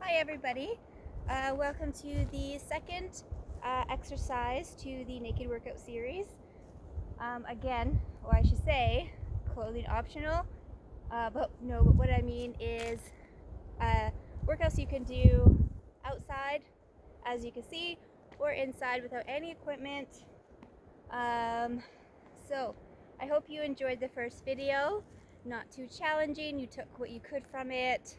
Hi everybody, welcome to the second exercise to the Naked Workout series. Again, or I should say, clothing optional, but what I mean is workouts you can do outside, as you can see, or inside without any equipment. So I hope you enjoyed the first video. Not too challenging, you took what you could from it,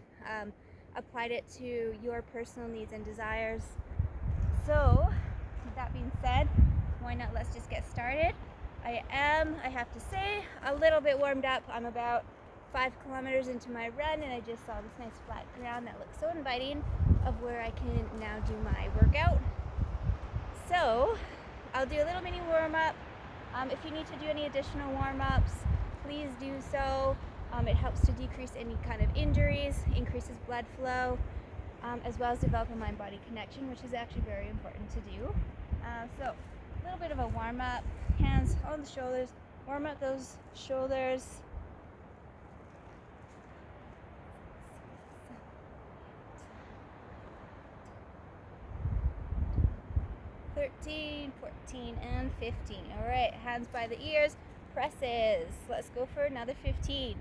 applied it to your personal needs and desires. So with that being said, why not let's just get started. I have to say, a little bit warmed up. I'm about 5 kilometers into my run and I just saw this nice flat ground that looks so inviting of where I can now do my workout. So I'll do a little mini warm-up. If you need to do any additional warm-ups, please do so. It helps to decrease any kind of injuries, increases blood flow, as well as develop a mind-body connection, which is actually very important to do. So a little bit of a warm-up, hands on the shoulders, warm up those shoulders. "13, 14, and 15. All right, hands by the ears, presses. Let's go for another 15.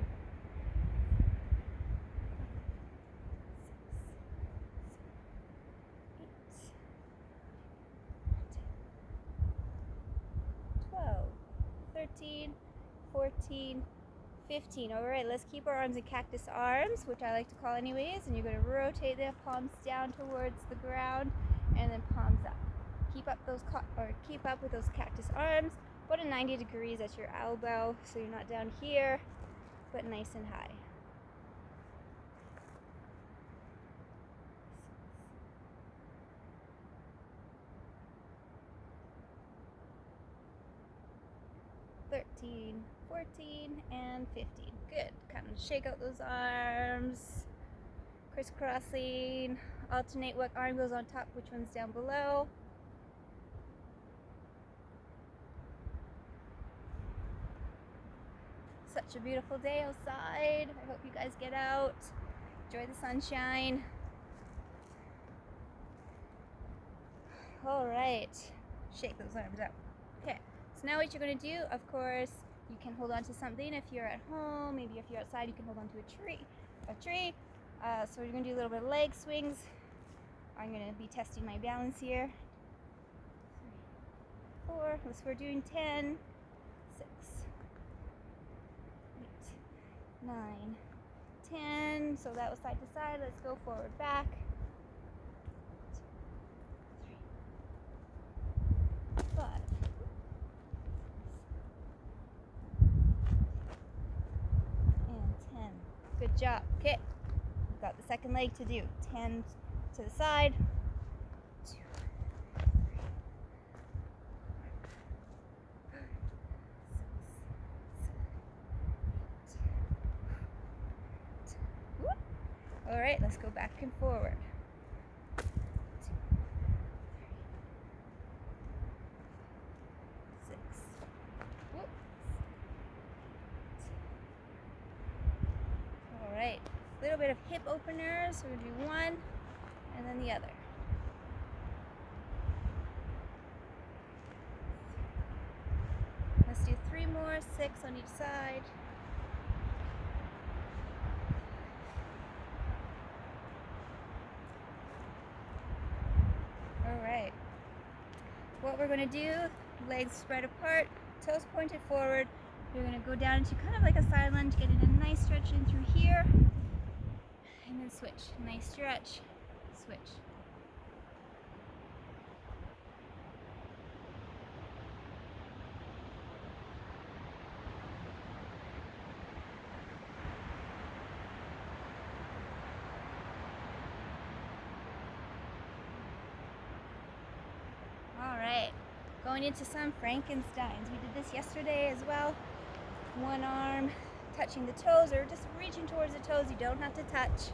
12, 13, 14, 15. All right, let's keep our arms in cactus arms, which I like to call anyways, and you're going to rotate the palms down towards the ground and then palms up. Keep up with those cactus arms, about a 90 degrees at your elbow, so you're not down here, but nice and high. "13, 14, and 15. Good. Kind of shake out those arms, crisscrossing. Alternate what arm goes on top, which one's down below. Such a beautiful day outside. I hope you guys get out, enjoy the sunshine. All right, shake those arms out. Okay, so now what you're going to do, of course, you can hold on to something. If you're at home, maybe if you're outside, you can hold on to a tree. So we're going to do a little bit of leg swings. I'm going to be testing my balance here. 3, 4, we're doing 10, 6, 8, 9, 10. So that was side to side. Let's go forward, back. 2, 3, 5, and 10. Good job. Okay, we've got the second leg to do. 10 to the side. 2, 3, 4, 5, 6, 7, 8. All right, let's go back and forward. 2, 3, 6. All right, a little bit of hip openers. We're gonna do one and then the other. Let's do 3 more, 6 on each side. All right. What we're going to do, legs spread apart, toes pointed forward. You're going to go down into kind of like a side lunge, getting a nice stretch in through here, and then switch. Nice stretch, switch. All right, going into some Frankensteins. We did this yesterday as well. One arm touching the toes or just reaching towards the toes. You don't have to touch.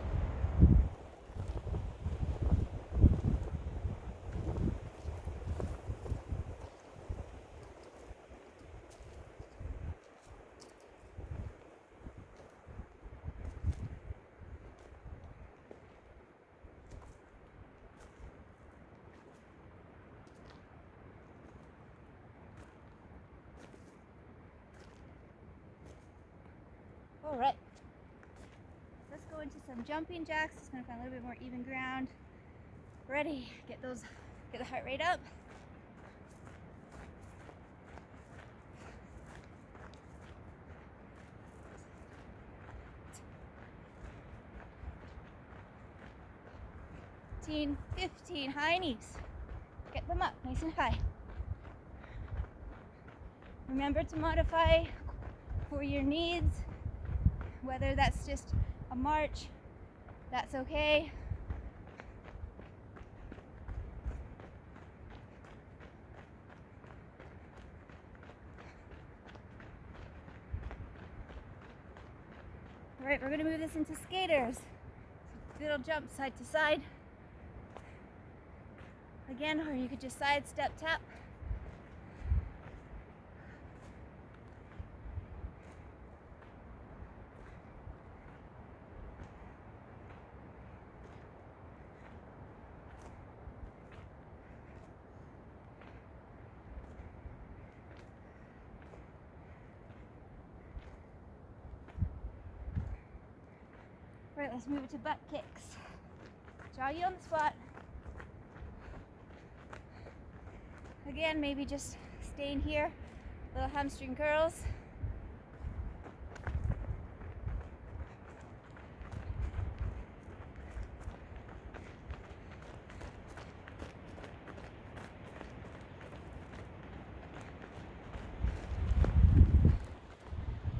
All right, let's go into some jumping jacks. Just gonna find a little bit more even ground. Ready, get the heart rate up. 15, high knees. Get them up nice and high. Remember to modify for your needs, whether that's just a march, that's okay. All right, we're gonna move this into skaters. Little jump side to side. Again, or you could just side step tap. All right, let's move it to butt kicks. Joggy on the spot. Again, maybe just staying here. Little hamstring curls.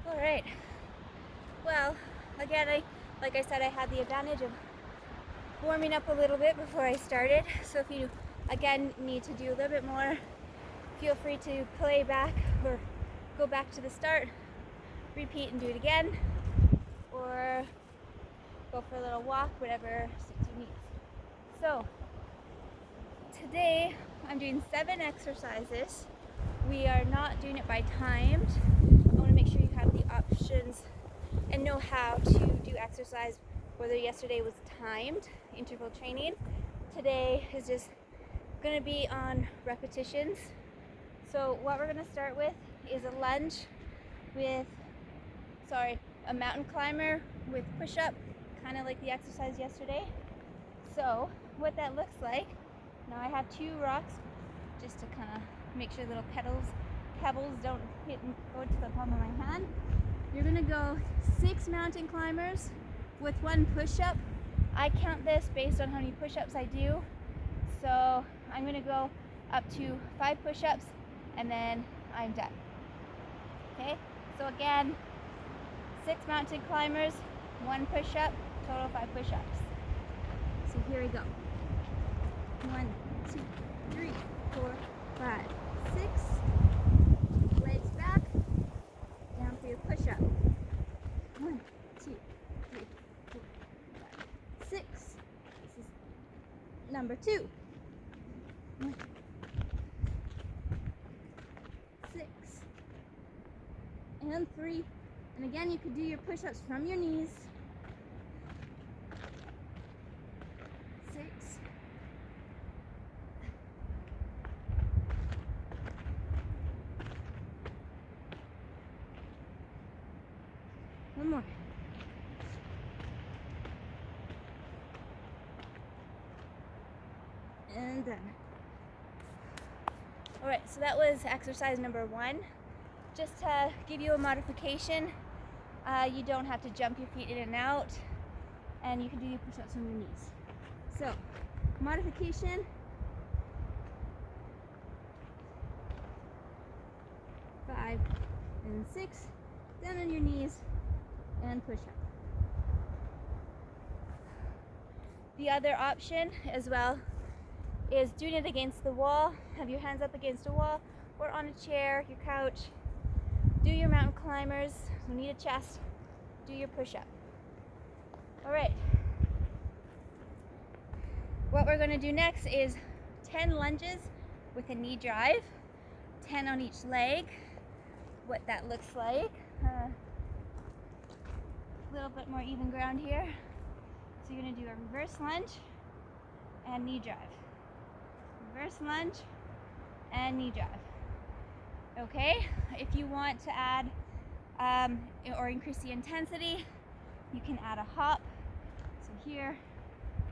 All right. Well, again, like I said, I had the advantage of warming up a little bit before I started. So if you, again, need to do a little bit more, feel free to play back or go back to the start, repeat and do it again, or go for a little walk, whatever suits your needs. So today I'm doing 7 exercises. We are not doing it by timed. I want to make sure you have the options and know how to do exercise, whether yesterday was timed interval training. Today is just going to be on repetitions. So what we're going to start with is a lunge with, a mountain climber with push-up, kind of like the exercise yesterday. So what that looks like, now I have 2 rocks just to kind of make sure little pebbles don't hit and go to the palm of my hand. You're going to go 6 mountain climbers with 1 push-up. I count this based on how many push-ups I do. So I'm going to go up to 5 push-ups and then I'm done. Okay, so again, 6 mountain climbers, 1 push-up, total 5 push-ups. So here we go. 1, 2, 3, 4, 5, 6. Legs back, down for your push-up. 1, 2, 3, 4, 5, 6. This is number 2. 1, 6, and 3. And again, you could do your push-ups from your knees. 6. 1 more. And done. All right, so that was exercise number 1. Just to give you a modification, you don't have to jump your feet in and out, and you can do your push-ups on your knees. So, modification. 5 and 6, down on your knees, and push up. The other option as well is doing it against the wall. Have your hands up against a wall or on a chair, your couch. Do your mountain climbers, who need a chest, do your push-up. All right. What we're gonna do next is 10 lunges with a knee drive, 10 on each leg. What that looks like. A little bit more even ground here. So you're gonna do a reverse lunge and knee drive. Reverse lunge and knee drive. Okay, if you want to add or increase the intensity, you can add a hop. So here,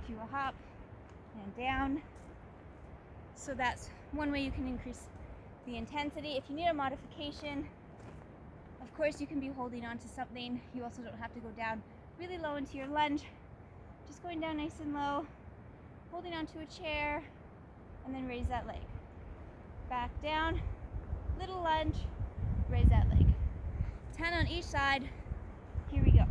do a hop and down. So that's one way you can increase the intensity. If you need a modification, of course you can be holding on to something. You also don't have to go down really low into your lunge. Just going down nice and low, holding onto a chair, and then raise that leg. Back down, little lunge, raise that leg. 10 on each side. Here we go.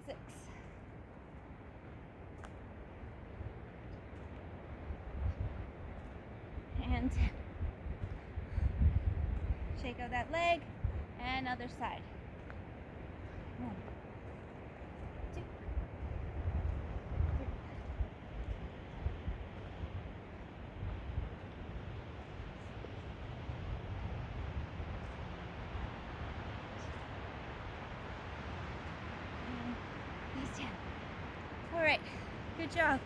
Six. And 10. Shake out that leg, and other side. 1, 2, 3, 10. All right, good job.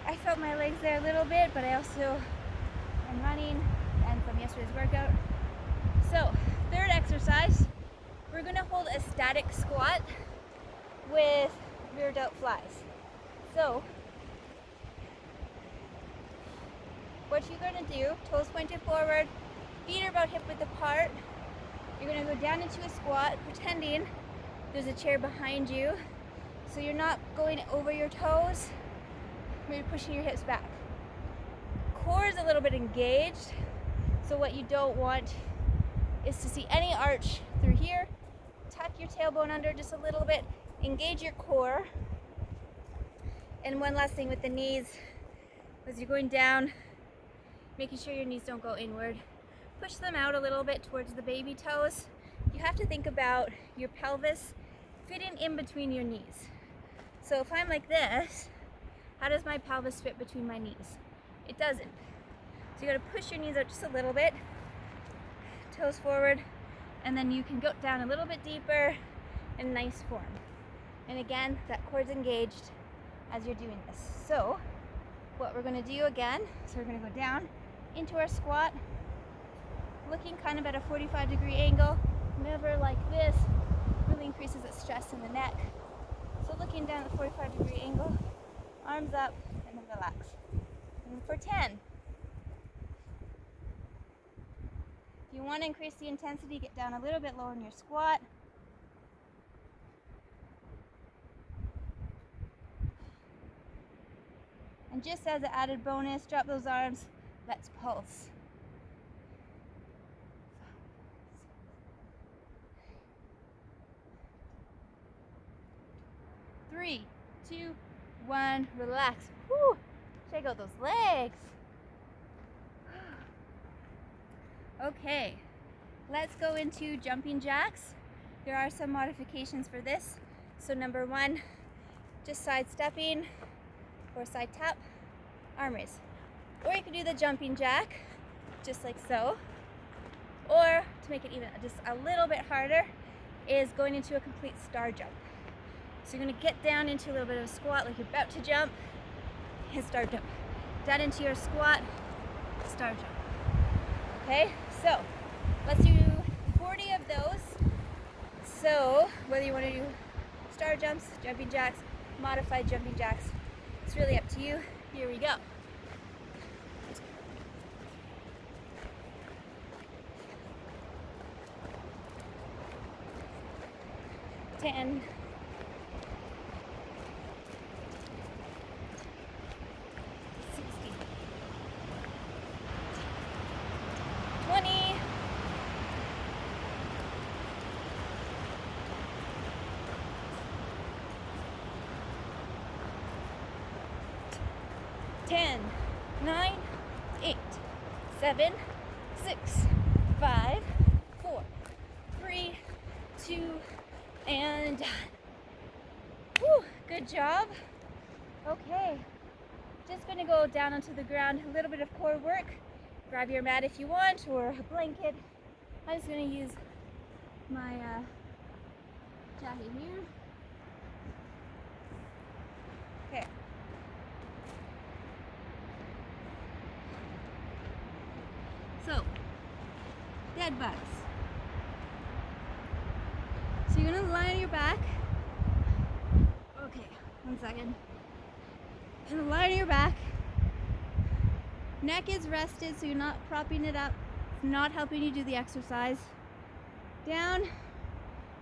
I felt my legs there a little bit, but I also am running and from yesterday's workout. So, third exercise, we're gonna hold a static squat with rear delt flies. So, what you're gonna do, toes pointed forward, feet are about hip width apart. You're gonna go down into a squat, pretending there's a chair behind you. So you're not going over your toes, you're pushing your hips back. Core is a little bit engaged, so what you don't want is to see any arch through here. Tuck your tailbone under just a little bit, engage your core. And one last thing with the knees, as you're going down, making sure your knees don't go inward. Push them out a little bit towards the baby toes. You have to think about your pelvis fitting in between your knees. So if I'm like this, how does my pelvis fit between my knees? It doesn't. So you gotta push your knees out just a little bit, toes forward, and then you can go down a little bit deeper in nice form. And again, that core's engaged as you're doing this. So what we're gonna do again, so we're gonna go down into our squat, looking kind of at a 45-degree angle, never like this, really increases the stress in the neck. So looking down at the 45-degree angle, arms up, and then relax. And for 10. If you want to increase the intensity, get down a little bit lower in your squat. And just as an added bonus, drop those arms, let's pulse. 3, 2, 1, relax. Woo! Shake out those legs. Okay, let's go into jumping jacks. There are some modifications for this. So number 1, just side stepping or side tap, arm raise. Or you can do the jumping jack, just like so. Or to make it even just a little bit harder, is going into a complete star jump. So you're gonna get down into a little bit of a squat like you're about to jump, and star jump. Down into your squat, star jump. Okay, so let's do 40 of those. So whether you wanna do star jumps, jumping jacks, modified jumping jacks, it's really up to you. Here we go. Ten. 20. 10, 9, 8, 7, 6, 5, 4, 3, 2, and done. Whew, good job. Okay, just gonna go down onto the ground, a little bit of core work. Grab your mat if you want, or a blanket. I'm just gonna use my jacket here. Okay, So, dead bugs. So you're gonna lie on your back. Okay, 1 second. You're gonna lie on your back. Neck is rested, so you're not propping it up. It's not helping you do the exercise. Down,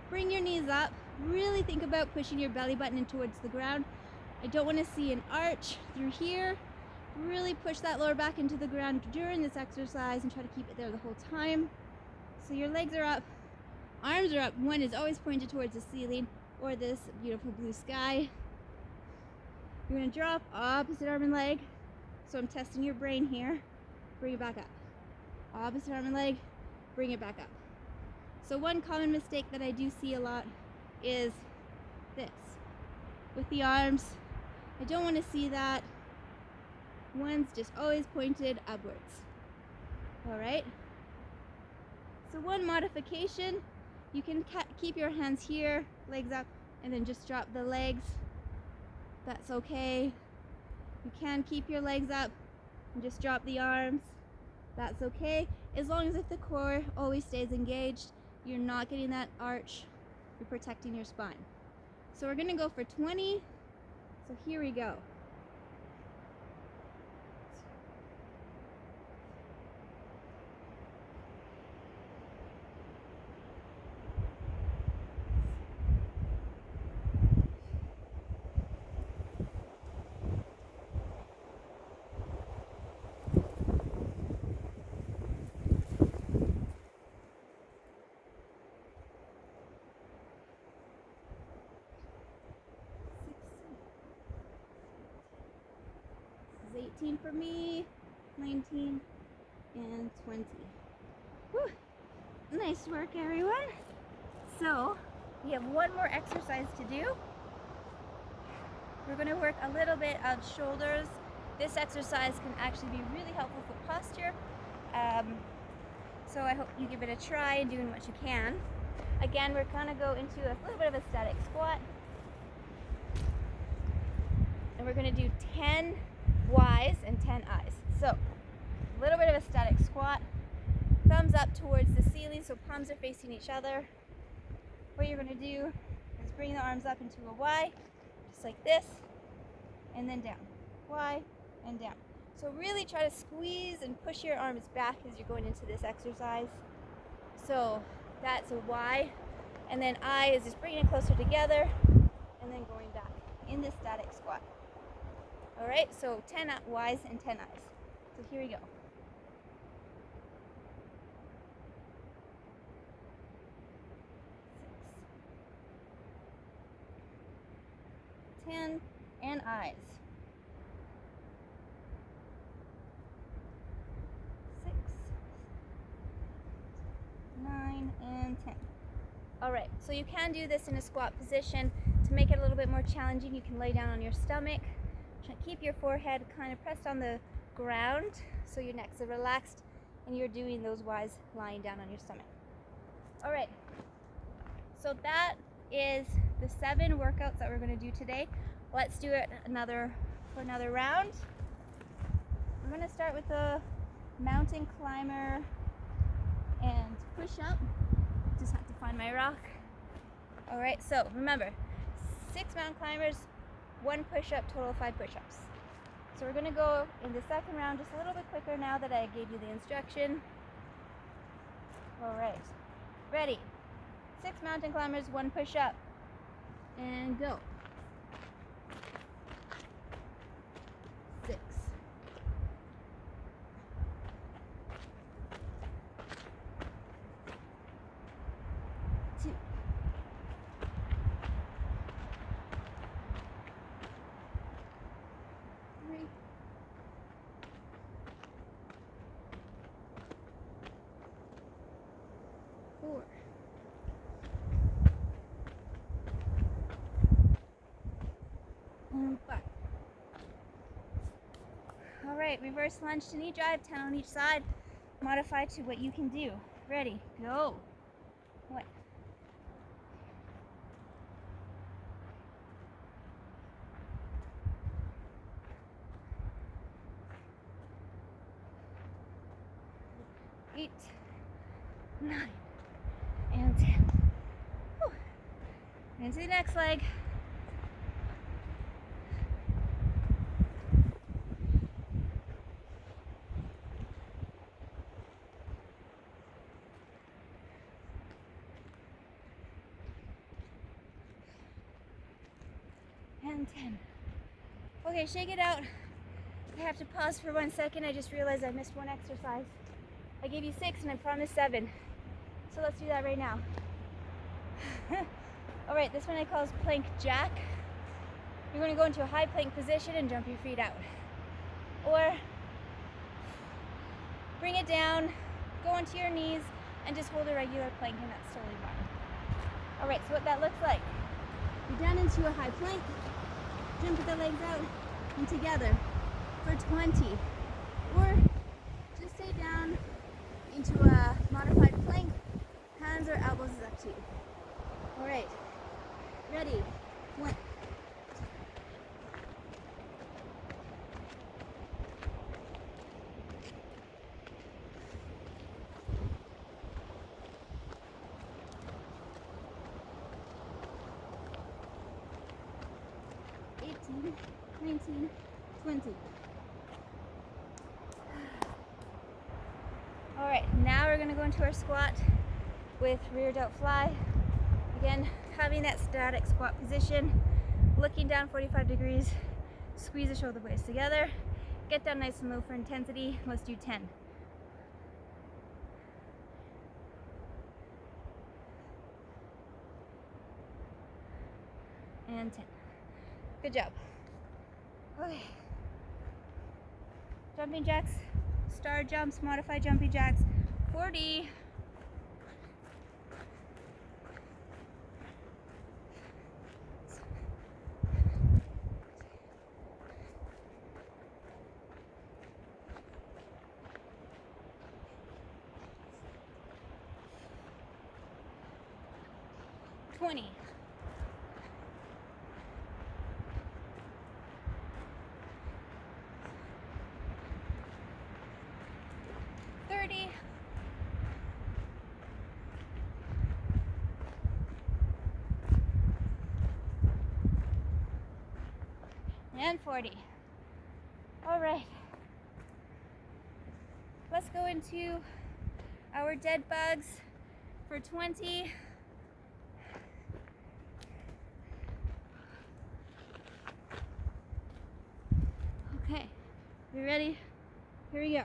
bring your knees up. Really think about pushing your belly button in towards the ground. I don't want to see an arch through here. Really push that lower back into the ground during this exercise and try to keep it there the whole time. So your legs are up, arms are up. One is always pointed towards the ceiling or this beautiful blue sky. You're gonna drop opposite arm and leg. So I'm testing your brain here. Bring it back up. Opposite arm and leg, bring it back up. So one common mistake that I do see a lot is this. With the arms, I don't want to see that. One's just always pointed upwards. All right? So one modification, you can keep your hands here, legs up, and then just drop the legs. That's okay. You can keep your legs up and just drop the arms. That's okay. As long as if the core always stays engaged, you're not getting that arch, you're protecting your spine. So we're gonna go for 20. So here we go. This is 18 for me, 19, and 20. Whew. Nice work, everyone. So we have one more exercise to do. We're going to work a little bit of shoulders. This exercise can actually be really helpful for posture. So I hope you give it a try and doing what you can. Again, we're going to go into a little bit of a static squat. And we're going to do 10 Y's and 10 I's. So a little bit of a static squat. Thumbs up towards the ceiling so palms are facing each other. What you're going to do is bring the arms up into a Y, just like this, and then down. Y and down. So really try to squeeze and push your arms back as you're going into this exercise. So that's a Y. And then I is just bringing it closer together and then going back in this static squat. All right, so 10 Y's and 10 I's. So here we go. 10 and I's. 6, 9, and 10. All right, so you can do this in a squat position. To make it a little bit more challenging, you can lay down on your stomach. Keep your forehead kind of pressed on the ground so your necks are relaxed and you're doing those Y's lying down on your stomach. All right, so that is the 7 workouts that we're going to do today. Let's do it for another round. I'm going to start with the mountain climber and push up. Just have to find my rock. All right, so remember, 6 mountain climbers, 1 push-up, total 5 push-ups. So we're going to go in the second round just a little bit quicker now that I gave you the instruction. All right, ready? 6 mountain climbers, 1 push-up, and go. 6. 2. 3. 4. And 5. All right, reverse lunge to knee drive, 10 on each side. Modify to what you can do. Ready, go. 1. 2. 8, 9, and 10. Whew. Into the next leg. And 10. Okay, shake it out. I have to pause for 1 second. I just realized I missed one exercise. I gave you 6 and I promised 7. So let's do that right now. All right, this one I call plank jack. You're going to go into a high plank position and jump your feet out. Or bring it down, go onto your knees, and just hold a regular plank, and that's totally fine. All right, so what that looks like. You're down into a high plank, jump with the legs out, and together for 20. Or just stay down into a modified plank. Hands or elbows is up to you. All right, ready, 1. 18, 19, 20. All right, now we're gonna go into our squat with rear delt fly. Again, having that static squat position, looking down 45 degrees, squeeze the shoulder blades together, get down nice and low for intensity. Let's do 10. And 10. Good job. Okay. Jumping jacks, star jumps, modified jumping jacks, 40. $20. 30. And 40. All right. Let's go into our dead bugs for 20. Okay, you ready? Here we go.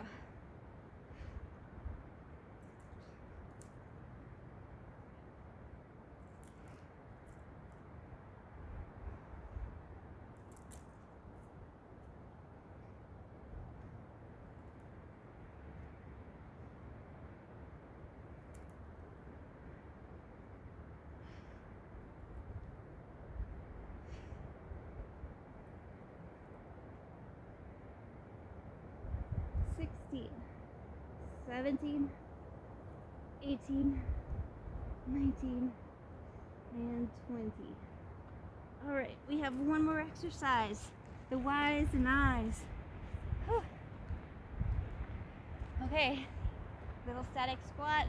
$16, $17, $18, $19, and $20. All right, we have one more exercise, the Y's and I's. Whew. Okay, little static squat.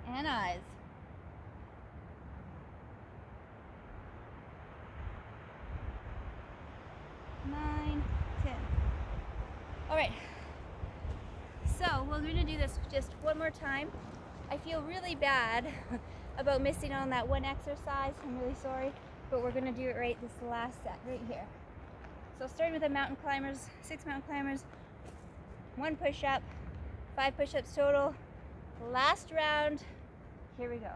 And I's. 9, 10. All right, so we're going to do this just one more time. I feel really bad about missing on that one exercise. I'm really sorry, but we're going to do it right this last set right here. So starting with the mountain climbers, 6 mountain climbers, 1 push-up, 5 push-ups total. Last round, here we go.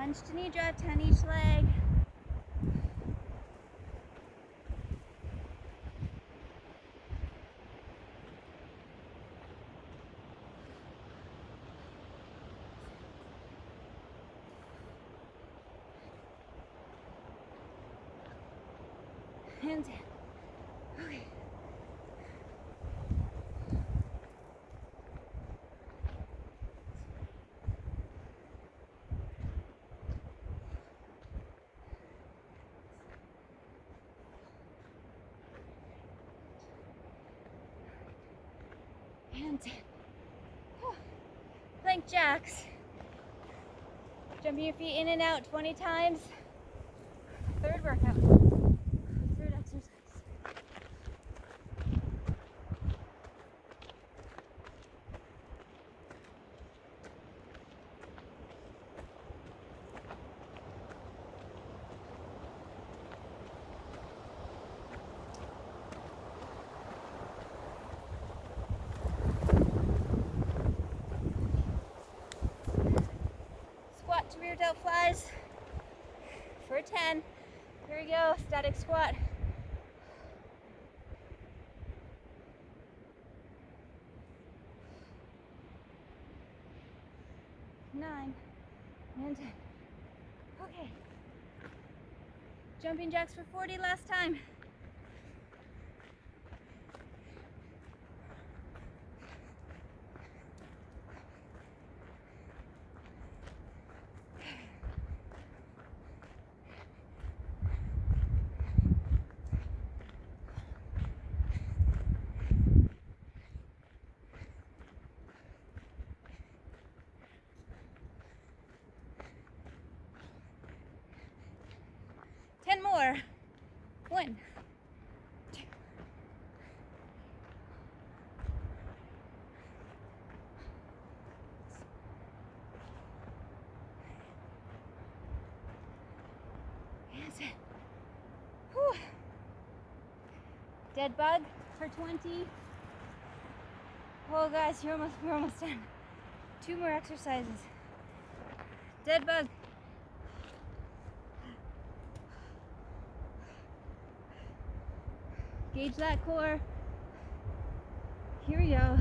Bench to knee drop, 10 each leg. And 10. Okay. And 10. Plank jacks. Jumping your feet in and out 20 times. Third workout. Third exercise. Squat to rear delt flies for 10. Here we go, static squat. Nine and 10. Okay. Jumping jacks for 40 last time. More. 1, 2. And 10. Whew. Dead bug for 20. Oh guys, we're almost done. 2 more exercises. Dead bug. Gauge that core. Here we go.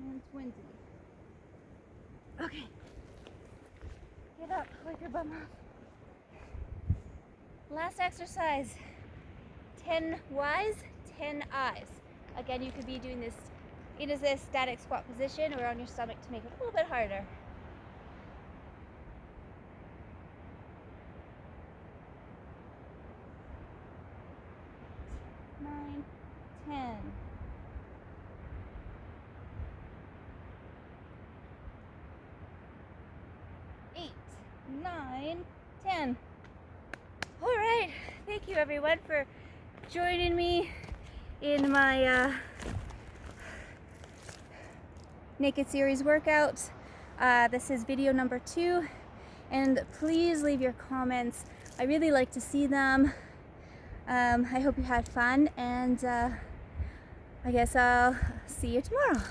And 20. Okay. Get up, wake your bum off. Last exercise. 10 Ys, 10 Is. Again, you could be doing this in a static squat position or on your stomach to make it a little bit harder. Nine, 10. 8, 9, 10. All right, thank you everyone for joining me in my Naked Series workouts. This is video number 2, and please leave your comments. I really like to see them. I hope you had fun, and I guess I'll see you tomorrow.